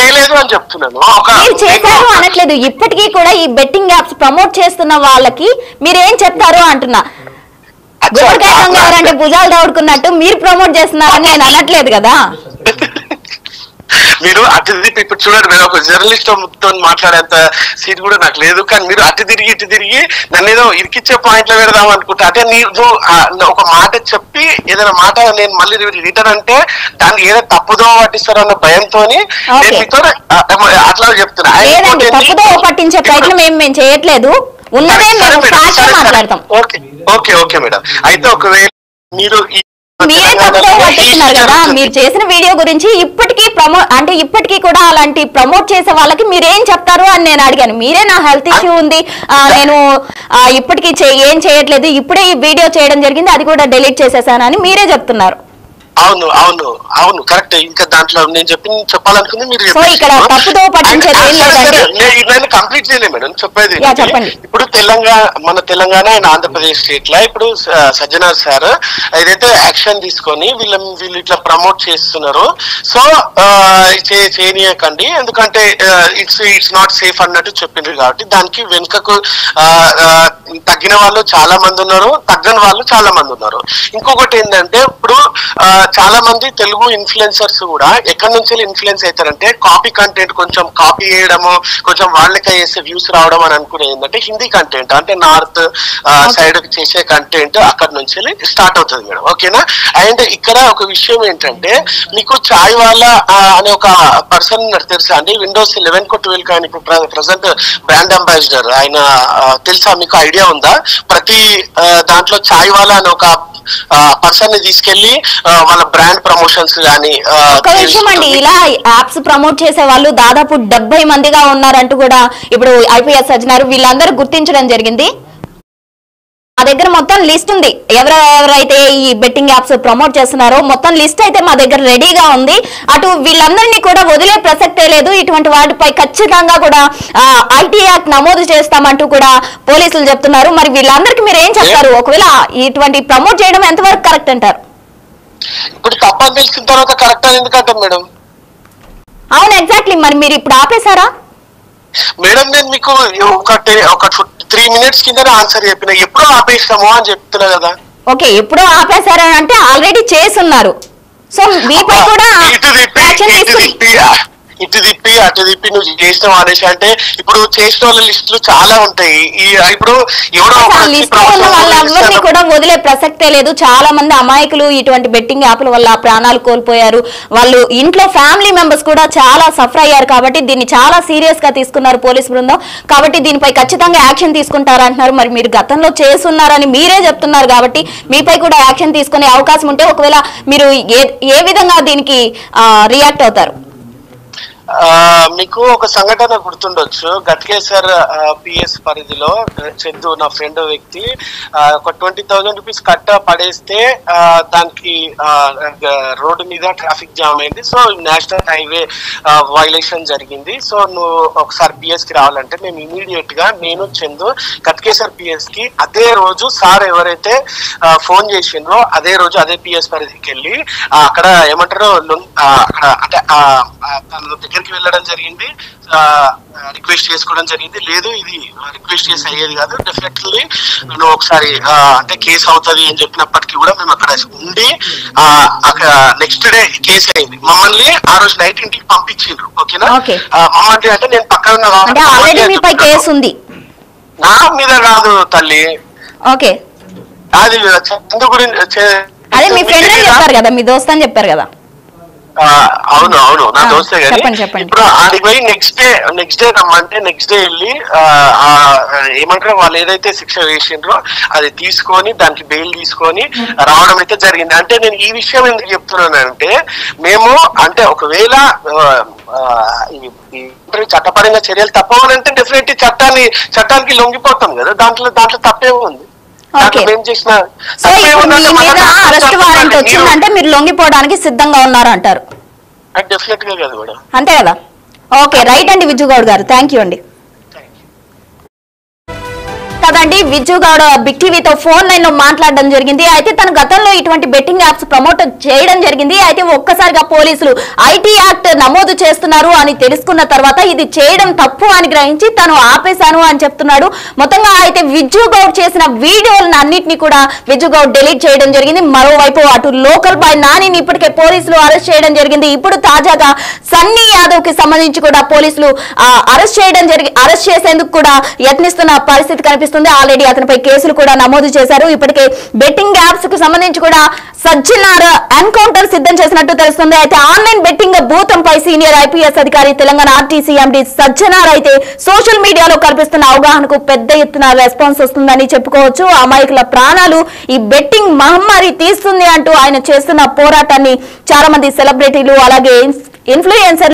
చేయలేదు అని చెప్తున్నాను. మీరు చేశారు అనట్లేదు, ఇప్పటికీ కూడా ఈ బెట్టింగ్ యాప్స్ ప్రమోట్ చేస్తున్న వాళ్ళకి మీరేం చెప్తారు అంటున్నా. గుమ్మడికాయ దొంగ ఎవరంటే భుజాలు దౌడుకున్నట్టు మీరు ప్రమోట్ చేస్తున్నారని నేను అనట్లేదు కదా. మీరు అటు ఇప్పుడు చూడండి, నేను ఒక జర్నలిస్ట్ తో మాట్లాడేంత సీట్ కూడా నాకు లేదు, కానీ మీరు అటు తిరిగి నన్ను ఏదో ఇరికిచ్చే పాయింట్ లో పెడదాం అనుకుంటా. అంటే మీరు ఒక మాట చెప్పి ఏదైనా మాట నేను మళ్ళీ రిటర్న్ అంటే దాన్ని ఏదో తప్పుదో పట్టిస్తారో అన్న భయంతో నేను మీతో అట్లా చెప్తున్నా. తప్పుదో పట్టించే ప్రయత్నం మేము చేయట్లేదు, ఉన్నదే మాట్లాడతాం. Okay madam. అయితే ఒకవేళ మీరే తప్పుదో పట్టిస్తున్నారు కదా, మీరు చేసిన వీడియో గురించి ఇప్పటికీ కూడా అలాంటి ప్రమోట్ చేసే వాళ్ళకి మీరేం చెప్తారు అని నేను అడిగాను. మీరే నా హెల్త్ ఇష్యూ ఉంది, నేను ఇప్పటికీ ఏం చేయట్లేదు, ఇప్పుడే ఈ వీడియో చేయడం జరిగింది, అది కూడా డిలీట్ చేసేసాను అని మీరే చెప్తున్నారు. అవును కరెక్ట్. ఇంకా దాంట్లో నేను చెప్పాలనుకుంది మీరు కంప్లీట్ చేయలేదు మేడం. చెప్పేది ఇప్పుడు మన తెలంగాణ అండ్ ఆంధ్రప్రదేశ్ స్టేట్ లా ఇప్పుడు సజ్జనార్ సార్ ఏదైతే యాక్షన్ తీసుకొని వీళ్ళు ఇట్లా ప్రమోట్ చేస్తున్నారు, సో చేయనీయకండి, ఎందుకంటే ఇట్స్ నాట్ సేఫ్ అన్నట్టు చెప్పిండ్రు. కాబట్టి దానికి వెనుకకు తగ్గిన వాళ్ళు చాలా మంది ఉన్నారు, తగ్గని వాళ్ళు చాలా మంది ఉన్నారు. ఇంకొకటి ఏంటంటే ఇప్పుడు చాలా మంది తెలుగు ఇన్ఫ్లుయెన్సర్స్ కూడా ఎక్కడి నుంచి ఇన్ఫ్లుయెన్స్ అవుతారంటే కాపీ కంటెంట్, కొంచెం కాపీ చేయడము, కొంచెం వాళ్ళకి వేసే వ్యూస్ రావడం అని అనుకునేది ఏంటంటే హిందీ కంటెంట్ అంటే నార్త్ సైడ్ చేసే కంటెంట్ అక్కడ నుంచి స్టార్ట్ అవుతుంది మేడం. ఓకేనా. అండ్ ఇక్కడ ఒక విషయం ఏంటంటే మీకు చాయ్ వాలా అనే ఒక పర్సన్ తెలుసా అండి? Windows 11 12 ఆయన ఇప్పుడు ప్రజెంట్ బ్రాండ్ అంబాసిడర్. ఆయన తెలుసా మీకు? ఐడియా ఉందా? ప్రతి దాంట్లో చాయ్ వాలా అనే ఒక పర్సన్ ని తీసుకెళ్లి వాళ్ళ బ్రాండ్ ప్రమోషన్స్ కానీ. ఒక విషయం అండి, ఇలా యాప్స్ ప్రమోట్ చేసే వాళ్ళు దాదాపు 70 మందిగా ఉన్నారంటూ కూడా ఇప్పుడు ఐపీఎస్ సజ్జనారు వీళ్ళందరూ గుర్తించడం జరిగింది. మా దగ్గర మొత్తం లిస్ట్ ఉంది, ఎవరెవరైతే ఈ బెట్టింగ్ యాప్స్ ప్రమోట్ చేస్తున్నారో మొత్తం లిస్ట్ అయితే మా దగ్గర రెడీగా ఉంది. అటు వీళ్ళందరినీ కూడా వదిలే ప్రసక్తే లేదు. ఇటువంటి వాటిపై ఖచ్చితంగా కూడా ఐటీ యాక్ట్ నమోదు చేస్తామంటూ కూడా పోలీసులు చెప్తున్నారు. మరి వీళ్ళందరికీ మీరు ఏం చెప్తారు? ఒకవేళ ఇటువంటి ప్రమోట్ చేయడం ఎంతవరకు కరెక్ట్ అంటారు? ఇప్పుడు తప్పని తెలిసిన తర్వాత కరెక్ట్ అని ఎందుకంటాం మేడం? అవును, ఎగ్జాక్ట్లీ. మరి మీరు ఇప్పుడు ఆపేశారా మేడం? నేను మీకు ఒక 3 minutes కిందనే ఆన్సర్ చెప్పిన, ఎప్పుడో ఆపేస్తాము అని చెప్తున్నా కదా. ఓకే, ఎప్పుడో ఆపేశారా అంటే ఆల్రెడీ చేసున్నారు, సో మీపై కూడా ఇటు తిప్పి అటు తిప్పి నువ్వు చేసినావు అనేసి అంటే ఇప్పుడు చేసిన వాళ్ళ లిస్టులు చాలా ఉంటాయి. ఇప్పుడు వాళ్ళందరినీ కూడా వదిలే ప్రసక్తే లేదు. చాలా మంది అమాయకులు ఇటువంటి బెట్టింగ్ యాప్ల వల్ల ప్రాణాలు కోల్పోయారు. వాళ్ళు ఇంట్లో ఫ్యామిలీ మెంబర్స్ కూడా చాలా సఫర్ అయ్యారు. కాబట్టి దీన్ని చాలా సీరియస్ గా తీసుకున్నారు పోలీస్ బృందం. కాబట్టి దీనిపై ఖచ్చితంగా యాక్షన్ తీసుకుంటారంటున్నారు. మరి మీరు గతంలో చేస్తున్నారని మీరే చెప్తున్నారు కాబట్టి మీపై కూడా యాక్షన్ తీసుకునే అవకాశం ఉంటే ఒకవేళ మీరు ఏ విధంగా దీనికి రియాక్ట్ అవుతారు? మీకు ఒక సంఘటన గుర్తుండొచ్చు, గట్కేసర్ పిఎస్ పరిధిలో చందు నా ఫ్రెండ్ వ్యక్తి ఒక 20,000 రూపీస్ కట్ట పడేస్తే దానికి రోడ్డు మీద ట్రాఫిక్ జామ్ అయింది. సో నేషనల్ హైవే వైలేషన్ జరిగింది. సో నువ్వు ఒకసారి పిఎస్ కి రావాలంటే మేము ఇమీడియట్ గా నేను చందు గట్కేసర్ పిఎస్ కి అదే రోజు సార్ ఎవరైతే ఫోన్ చేసిండ్రో అదే రోజు అదే పిఎస్ పరిధికి వెళ్ళి అక్కడ ఏమంటారు అక్కడ అంటే తన దగ్గరికి వెళ్ళడం జరిగింది, రిక్వెస్ట్ చేసుకోవడం జరిగింది. లేదు ఇది రిక్వెస్ట్ చేసి అయ్యేది కాదు, డెఫినెట్లీ నేను ఒకసారి అంటే కేసు అవుతుంది అని చెప్పినప్పటికీ కూడా మేము అక్కడ ఉండి అక్కడ నెక్స్ట్ డే కేసు అయింది. మమ్మల్ని ఆ రోజు నైట్ ఇంటికి పంపించిండ్రు. ఓకేనా. మమ్మల్ని అంటే నేను పక్కన నా మీద కాదు తల్లి, అది చందు గురించి మీ దోస్త్ అని చెప్పారు కదా. అవును నా దోస్తే గానీ ఇప్పుడు ఆడికి పోయి నెక్స్ట్ డే రమ్మంటే నెక్స్ట్ డే వెళ్ళి ఏమంటారు వాళ్ళు ఏదైతే శిక్ష వేసిండ్రో అది తీసుకొని దానికి బెయిల్ తీసుకొని రావడం అయితే జరిగింది. అంటే నేను ఈ విషయం ఎందుకు చెప్తున్నానంటే మేము అంటే ఒకవేళ చట్టపరంగా చర్యలు తప్పవనంటే డెఫినెట్లీ చట్టానికి లొంగిపోతాం కదా, దాంట్లో తప్పే ఉంది. అంటే మీరు లొంగిపోవడానికి సిద్ధంగా ఉన్నారు అంటారు? అంతే కదా. ఓకే, రైట్ అండి విజు గౌడ్ గారు, థ్యాంక్ యూ అండి. కదండి, విజ్జు గౌడ్ బిగ్ టీవీతో ఫోన్ లైన్ లో మాట్లాడడం జరిగింది. అయితే తన గతంలో ఇటువంటి బెట్టింగ్ యాప్స్ ప్రమోట్ చేయడం జరిగింది. అయితే ఒక్కసారిగా పోలీసులు ఐటీ యాక్ట్ నమోదు చేస్తున్నారు అని తెలుసుకున్న తర్వాత ఇది చేయడం తప్పు అని గ్రహించి తను ఆపేశాను అని చెప్తున్నాడు. మొత్తంగా అయితే విజ్జు గౌడ్ చేసిన వీడియోలను అన్నింటినీ కూడా విజ్జు గౌడ్ డిలీట్ చేయడం జరిగింది. మరోవైపు అటు లోకల్ బాయ్ నానిని ఇప్పటికే పోలీసులు అరెస్ట్ చేయడం జరిగింది. ఇప్పుడు తాజాగా సన్నీ యాదవ్ కి సంబంధించి కూడా పోలీసులు అరెస్ట్ చేసేందుకు కూడా యత్నిస్తున్న పరిస్థితి కనిపిస్తుంది. ఆల్రెడీ అతనిపై కేసులు కూడా నమోదు చేశారు. ఇప్పటికే బెట్టింగ్ యాప్స్ కు సంబంధించి కూడా సజ్జనార్ ఎన్కౌంటర్ సిద్ధం చేసినట్టు తెలుస్తుంది. అయితే ఆన్లైన్ బెట్టింగ్ భూతంపై సీనియర్ ఐపీఎస్ అధికారి తెలంగాణ ఆర్టీసీ ఎండీ సజ్జనార్ అయితే సోషల్ మీడియాలో కనిపిస్తున్న అవగాహనకు పెద్ద ఎత్తున రెస్పాన్స్ వస్తుందని చెప్పుకోవచ్చు. అమాయకుల ప్రాణాలు ఈ బెట్టింగ్ మహమ్మారి తీస్తుంది అంటూ ఆయన చేస్తున్న పోరాటాన్ని చాలా మంది సెలబ్రిటీలు అలాగే ఇన్ఫ్లుయెన్సర్లు